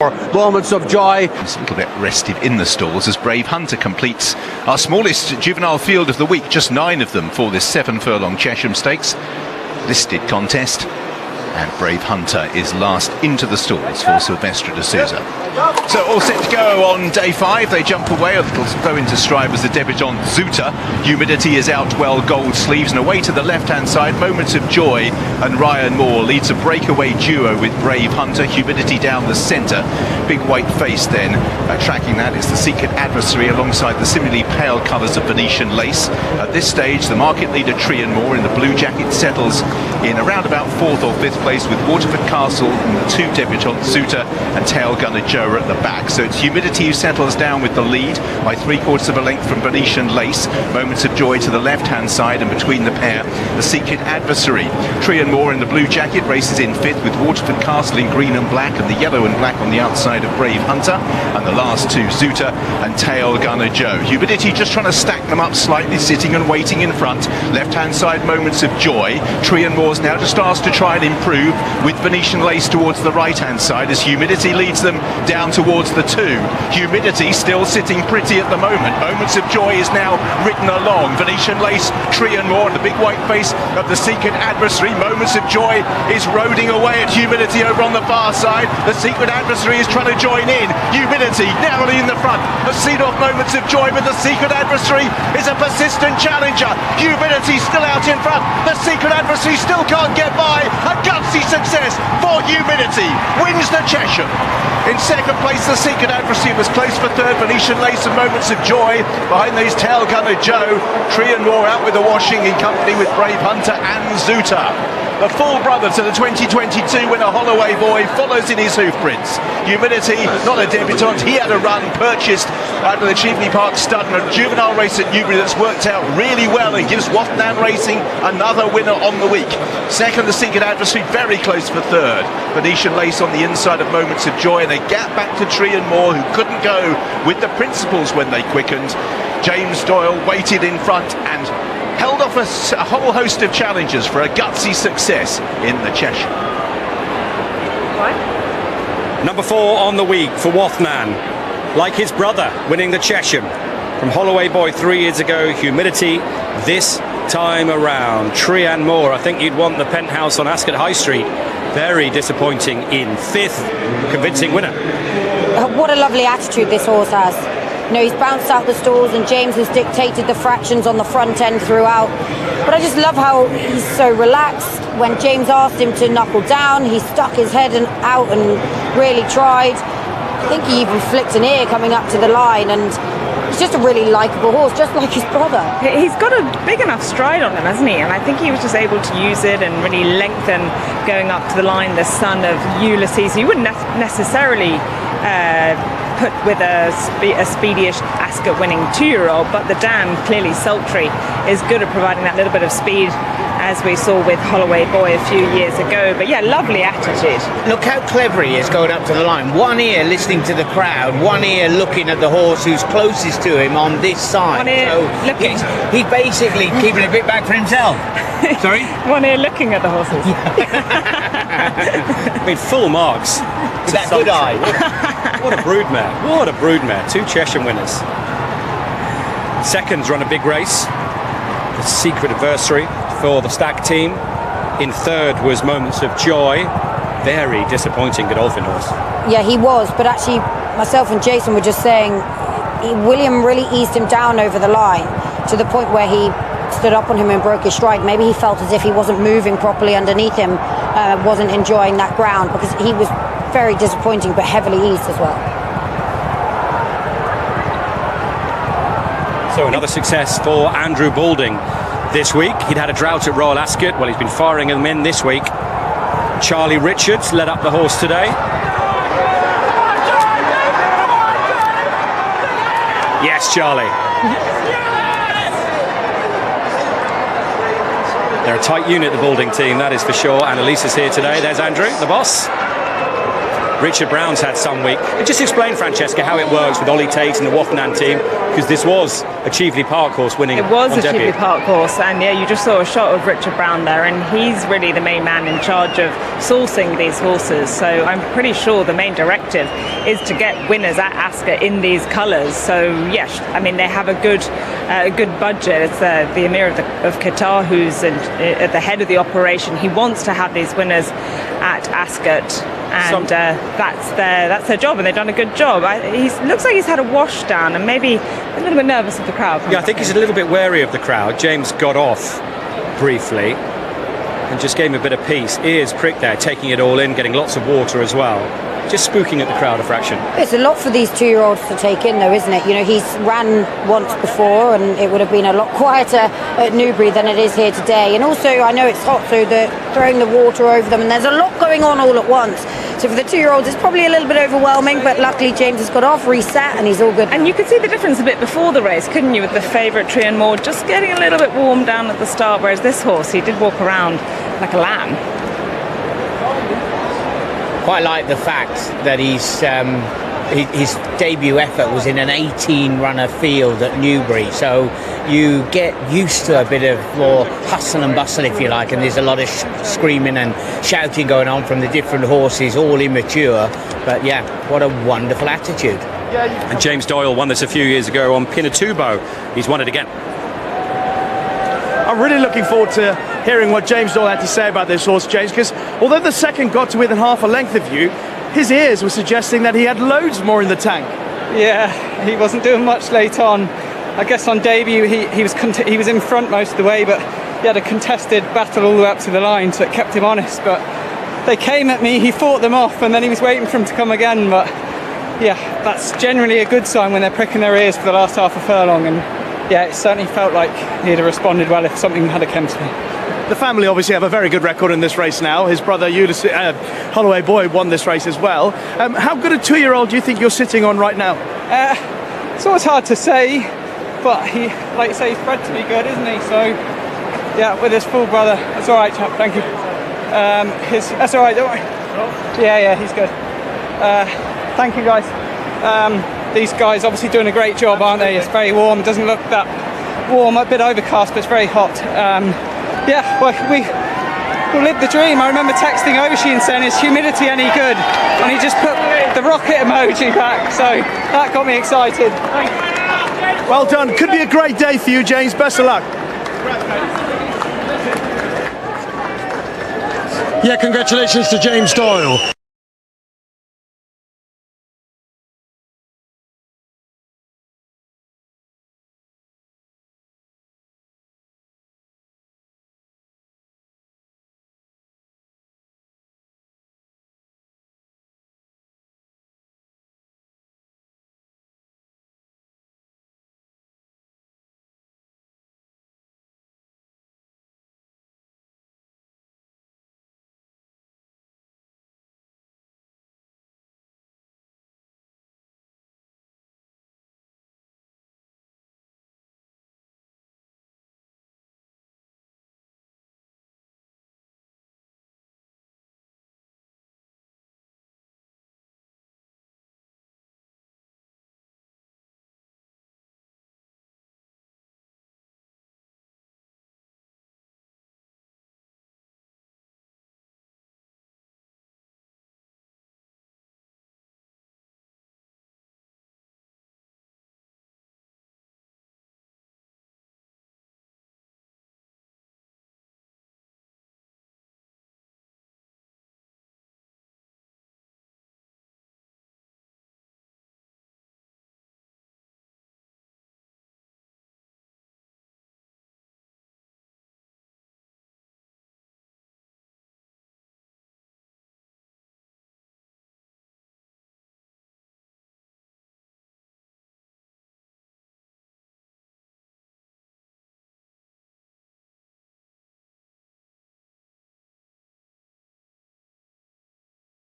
Moments of joy. It's a little bit restive in the stalls as Brave Hunter completes our smallest juvenile field of the week, just 9 of them for this 7-furlong Chesham Stakes listed contest. And Brave Hunter is last into the stalls for Silvestre de Souza. So all set to go on day 5. They jump away, a little go into stride was the debutant Zuta. Humidity is out well, gold sleeves, and away to the left-hand side, Moments of Joy and Ryan Moore leads a breakaway duo with Brave Hunter. Humidity down the centre, big white face then. Tracking that is Thesecretadversary alongside the similarly pale colours of Venetian Lace. At this stage, the market leader Treanmor in the blue jacket settles in around about 4th or 5th place with Waterford Castle and the 2 debutants Zuta and Tail Gunner Joe at the back. So it's Humidity who settles down with the lead by 3/4 of a length from Venetian Lace. Moments of Joy to the left-hand side, and between the pair, Thesecretadversary. Treanmor in the blue jacket races in 5th with Waterford Castle in green and black and the yellow and black on the outside of Brave Hunter. And the last 2, Zuta and Tail Gunner Joe. Humidity just trying to stack them up slightly, sitting and waiting in front. Left-hand side, Moments of Joy. Treanmor's now just asked to try and improve with Venetian Lace towards the right-hand side as Humidity leads them down towards the 2. Humidity still sitting pretty at the moment. Moments of Joy is now ridden along. Venetian Lace, Treanmor, and the big white face of Thesecretadversary. Moments of Joy is roding away at Humidity over on the far side. Thesecretadversary is trying to join in. Humidity narrowly in the front. A seat off Moments of Joy, but Thesecretadversary is a persistent challenger. Humidity still out in front. Thesecretadversary still can't get by. A gutsy success for Humidity. Wins the Chesham. In 2nd place, Thesecretadversary was close for 3rd. Venetian Lace and Moments of Joy. Behind these, Tail Gunner Joe. Treanmor out with the washing in company with Brave Hunter and Zuta. The full brother to the 2022 winner Holloway Boy follows in his hoof prints. Humidity, not a debutant, he had a run purchased out of the Cheveley Park stud and a juvenile race at Newbury that's worked out really well and gives Wathnan Racing another winner on the week. 2nd, Thesecretadversary, very close for 3rd. Venetian Lace on the inside of Moments of Joy, and a gap back to Treanmor, who couldn't go with the principals when they quickened. James Doyle waited in front and held off a whole host of challengers for a gutsy success in the Chesham. Number 4 on the week for Wathnan, like his brother, winning the Chesham. From Holloway Boy 3 years ago, Humidity this time around. Treanmor, I think you'd want the penthouse on Ascot High Street. Very disappointing in 5th, convincing winner. What a lovely attitude this horse has. You know, he's bounced out the stalls and James has dictated the fractions on the front end throughout. But I just love how he's so relaxed. When James asked him to knuckle down, he stuck his head out and really tried. I think he even flicked an ear coming up to the line, and he's just a really likeable horse, just like his brother. He's got a big enough stride on him, hasn't he? And I think he was just able to use it and really lengthen going up to the line. The son of Ulysses, he wouldn't necessarily put with a speedyish Ascot winning 2-year-old, but the dam, clearly sultry, is good at providing that little bit of speed, as we saw with Holloway Boy a few years ago. But yeah, lovely attitude. Look how clever he is going up to the line. One ear listening to the crowd, one ear looking at the horse who's closest to him on this side. One ear looking. He's basically keeping a bit back for himself. Sorry? One ear looking at the horses. I mean, full marks. With that good eye. What a broodmare. What a broodmare. 2 Chesham winners. 2nd's run a big race. Thesecretadversary for the Stack team. In 3rd was Moments of Joy. Very disappointing Godolphin horse. Yeah, he was, but actually myself and Jason were just saying William really eased him down over the line to the point where he stood up on him and broke his stride. Maybe he felt as if he wasn't moving properly underneath him, wasn't enjoying that ground, because he was very disappointing but heavily eased as well. So another success for Andrew Balding this week. He'd had a drought at Royal Ascot. Well, he's been firing them in this week. Charlie Richards led up the horse today. Yes, Charlie. They're a tight unit, the Balding team, that is for sure. And Elisa's here today. There's Andrew, the boss. Richard Brown's had some week. Just explain, Francesca, how it works with Ollie Tate and the Wathnan team, because this was a Cheveley Park horse winning. It was a debut. Cheveley Park horse, and yeah, you just saw a shot of Richard Brown there, and he's really the main man in charge of sourcing these horses. So I'm pretty sure the main directive is to get winners at Ascot in these colours. So yes, I mean they have a good budget. It's the Emir of Qatar who's at the head of the operation. He wants to have these winners at Ascot. And that's their job, and they've done a good job. He looks like he's had a wash down and maybe a little bit nervous of the crowd. Yeah, I think he's a little bit wary of the crowd. James got off briefly and just gave him a bit of peace. Ears pricked there, taking it all in, getting lots of water as well. Just spooking at the crowd a fraction. It's a lot for these 2-year-olds to take in, though, isn't it? You know, he's ran once before, and it would have been a lot quieter at Newbury than it is here today. And also, I know it's hot, so they're throwing the water over them, and there's a lot going on all at once. So for the 2-year-olds, it's probably a little bit overwhelming, but luckily James has got off, reset, and he's all good. And you could see the difference a bit before the race, couldn't you, with the favourite Treanmor just getting a little bit warm down at the start, whereas this horse, he did walk around like a lamb. Quite like the fact that his debut effort was in an 18-runner field at Newbury, so you get used to a bit of more hustle and bustle, if you like, and there's a lot of screaming and shouting going on from the different horses, all immature, but yeah, what a wonderful attitude. And James Doyle won this a few years ago on Pinatubo. He's won it again. I'm really looking forward to hearing what James Doyle had to say about this horse, James, because although the second got to within half a length of you, his ears were suggesting that he had loads more in the tank. Yeah, he wasn't doing much late on. I guess on debut he was in front most of the way, but he had a contested battle all the way up to the line, so it kept him honest. But they came at me, he fought them off, and then he was waiting for them to come again. But yeah, that's generally a good sign when they're pricking their ears for the last half a furlong. And yeah, it certainly felt like he'd have responded well if something had come to me. The family obviously have a very good record in this race now. His brother Ulysses, Holloway Boy won this race as well. How good a 2-year-old do you think you're sitting on right now? It's always hard to say, but he, like you say, he's bred to be good, isn't he? So yeah, with his full brother, that's all right, chap. Thank you. That's all right, don't worry. Yeah, he's good. Thank you, guys. These guys obviously doing a great job, aren't they? It's very warm. It doesn't look that warm, a bit overcast, but it's very hot. Yeah, well, we lived the dream. I remember texting Oishi and saying, is humidity any good? And he just put the rocket emoji back, so that got me excited. Well done. Could be a great day for you, James. Best of luck. Yeah, congratulations to James Doyle.